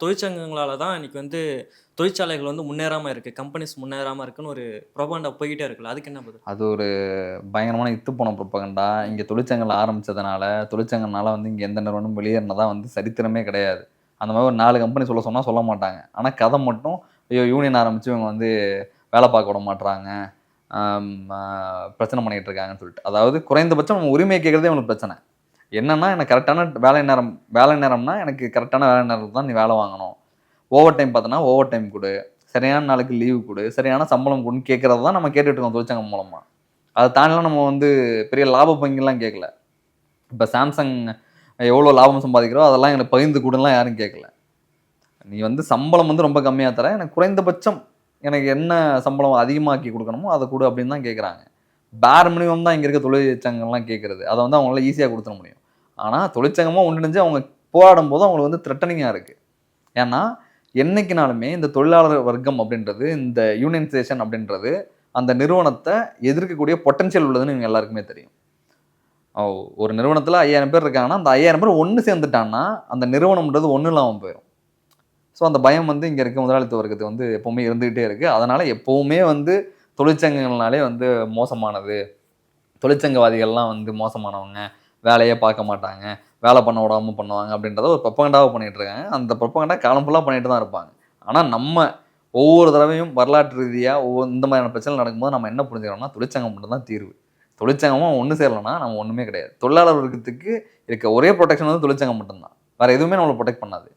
தொழிற்சங்கங்களால தான் இன்னைக்கு தொழிற்சாலைகள் முன்னேறாம இருக்கு. கம்பெனிஸ் முன்னேறாம இருக்குன்னு ஒரு புரொபகண்டா போய்க்கிட்டே இருக்குல்ல. அதுக்கு என்ன பதில்? அது ஒரு பயங்கரமான இத்துப்போன புரொபகண்டா. இங்க தொழிற்சங்கங்கள் ஆரம்பிச்சதுனால, தொழிற்சங்கம்னால இங்க எந்த நிறுவனமும் வெளியேறினதா சரித்திரமே கிடையாது. அந்த மாரி ஒரு 4 கம்பெனி சொன்னா சொல்ல மாட்டாங்க. ஆனா கதை மட்டும், ஐயோ! யூனியன் ஆரம்பிச்சு இவங்க வேலை பார்க்க விட மாட்றாங்க. ஆம் அ பிரச்சனை பண்ணிட்டு இருக்காங்கன்னு சொல்லிட்டு. அதாவது குறைந்தபட்சம் நம்ம உரிமைய கேட்கிறதே இவங்களுக்கு பிரச்சனை. என்னன்னா, எனக்கு கரெக்ட்டான வேலை நேரம்னா, எனக்கு கரெக்ட்டான வேலை நேரத்துல தான் நீ வேலை வாங்கணும். ஓவர் டைம் பார்த்தன்னா, ஓவர் டைம் குடு. சரியான நாளுக்கு லீவு குடு. சரியான சம்பளம் குடுன்னு கேட்கிறது தான் நம்ம கேட்டுட்டு இருக்கோம் தொழிற்சங்கம் மூலமா. அத தாண்டிலாம் நம்ம பெரிய லாப பங்கிலாம் கேட்கல. இப்ப Samsung எவ்வளோ லாபம் சம்பாதிக்கிறோ, அதெல்லாம் எனக்கு பகிர்ந்து குடுன்னுலாம் யாரும் கேட்கல. நீ சம்பளம் ரொம்ப கம்மியா தர. எனக்கு குறைந்தபட்சம் எனக்கு என்ன சம்பளம் அதிகமாக்கி குடுக்கணுமோ, அத குடு அப்படின்னு தான் கேட்கறாங்க. பேர் மினிமம் தான் இங்க இருக்க தொழிற்சங்கம்லாம் கேட்கறது. அத அவங்களால ஈஸியா குடுத்துற முடியும். ஆனா தொழிற்சங்கமா ஒன்றிணைஞ்சு அவங்க போராடும்போது அவங்களுக்கு த்ரெட்டனிங்கா இருக்கு. ஏன்னா, என்னைக்குனாலுமே இந்த தொழிலாளர் வர்க்கம் அப்படின்றது, இந்த யூனியனைசேஷன் அப்படின்றது, அந்த நிறுவனத்த எதிர்க்கக்கூடிய பொட்டன்ஷியல் உள்ளதுன்னு இவங்க எல்லாருக்குமே தெரியும். ஒரு நிறுவனத்துல 5000 பேர் இருக்காங்கன்னா, அந்த 5000 பேர் ஒண்ணு சேர்ந்துட்டான்னா, அந்த நிறுவனம்ன்றது ஒண்ணும் இல்லாம போயிரும். ஸோ அந்த பயம் இங்க இருக்க முதலாளித்துவ வர்க்கத்துக்கு எப்பவுமே இருந்துகிட்டே இருக்கு. அதனால எப்பவுமே தொழிற்சங்கங்கள்னாலே மோசமானது. தொழிற்சங்கவாதிகள்லாம் மோசமானவங்க. வேலையே பார்க்க மாட்டாங்க. வேலை பண்ண விடாம பண்ணுவாங்க அப்படின்றத ஒரு புரொபகண்டாவா பண்ணிட்டு இருக்காங்க. அந்த புரொபகண்டா காலம் ஃபுல்லா பண்ணிட்டு தான் இருப்பாங்க. ஆனா நம்ம ஒவ்வொரு தடவையும் வரலாற்று ரீதியா இந்த மாதிரியான பிரச்சனை நடக்கும்போது நம்ம என்ன புரிஞ்சுக்கிறோம்னா, தொழிற்சங்கம் மட்டும் தான் தீர்வு. தொழிற்சங்கமா ஒண்ணு சேரலன்னா நம்ம ஒண்ணுமே கிடையாது. தொழிலாளர் வர்க்கத்துக்கு இருக்க ஒரே புரொடெக்ஷன் தொழிற்சங்கம் மட்டும் தான். வேற எதுவுமே நம்மள புரொடெக்ட் பண்ணாது.